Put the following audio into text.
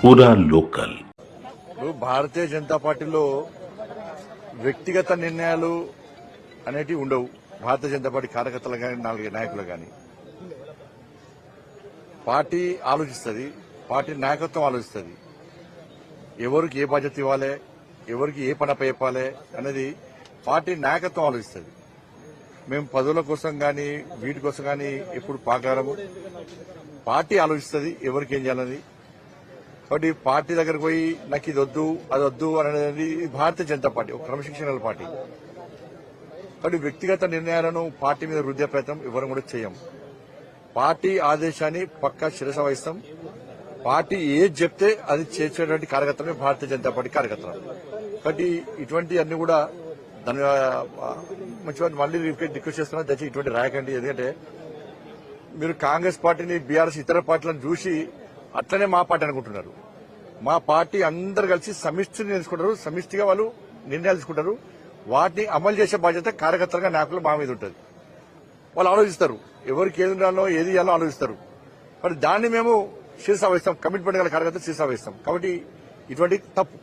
పూరా లోకల్. భారతీయ జనతా పార్టీలో వ్యక్తిగత నిర్ణయాలు అనేటివి ఉండవు. భారతీయ జనతా పార్టీ కార్యకర్తలు కానీ నాయకులు కానీ పార్టీ ఆలోచిస్తుంది, పార్టీ నాయకత్వం ఆలోచిస్తుంది. ఎవరికి ఏ బాధ్యత ఇవ్వాలి, ఎవరికి ఏ పని చెప్పాలి అనేది పార్టీ నాయకత్వం ఆలోచిస్తుంది. మేము పదవుల కోసం కానీ వీటి కోసం కానీ ఎప్పుడు పాకారము. పార్టీ ఆలోచిస్తుంది ఎవరికి ఏం చేయాలని. కాబట్టి పార్టీ దగ్గరకు పోయి నాకు ఇది వద్దు అది వద్దు అనేది భారతీయ జనతా పార్టీ ఒక క్రమశిక్షణ పార్టీ. కాబట్టి వ్యక్తిగత నిర్ణయాలను పార్టీ మీద రుద్దే ప్రయత్నం ఎవరు కూడా చేయం. పార్టీ ఆదేశాన్ని పక్కా శిరస వహిస్తాం. పార్టీ ఏది చెప్తే అది చేసేటువంటి కార్యకర్తలే భారతీయ జనతా పార్టీ కార్యకర్తలు. కాబట్టి ఇటువంటి అన్ని కూడా దాని మంచిగా మళ్ళీ రిక్వెస్ట్ చేస్తున్నా, దయచేసి ఇటువంటి రాయకండి. ఎందుకంటే మీరు కాంగ్రెస్ పార్టీని, బీఆర్ఎస్ ఇతర పార్టీలను చూసి అట్లనే మా పార్టీ అనుకుంటున్నారు. మా పార్టీ అందరు కలిసి సమిష్టిని తీసుకుంటారు, సమిష్టిగా వాళ్ళు నిర్ణయాలు తీసుకుంటారు. వాటిని అమలు చేసే బాధ్యత కార్యకర్తలుగా నాయకులు మా మీద ఉంటుంది. వాళ్ళు ఆలోచిస్తారు, ఎవరికి ఏది ఉండాలో ఏది ఇవ్వాలో ఆలోచిస్తారు. మరి దాన్ని మేము శిరస వహిస్తాం, కమిట్మెంట్ గల కార్యకర్తలు శిరస వహిస్తాం. కాబట్టి ఇటువంటి తప్పు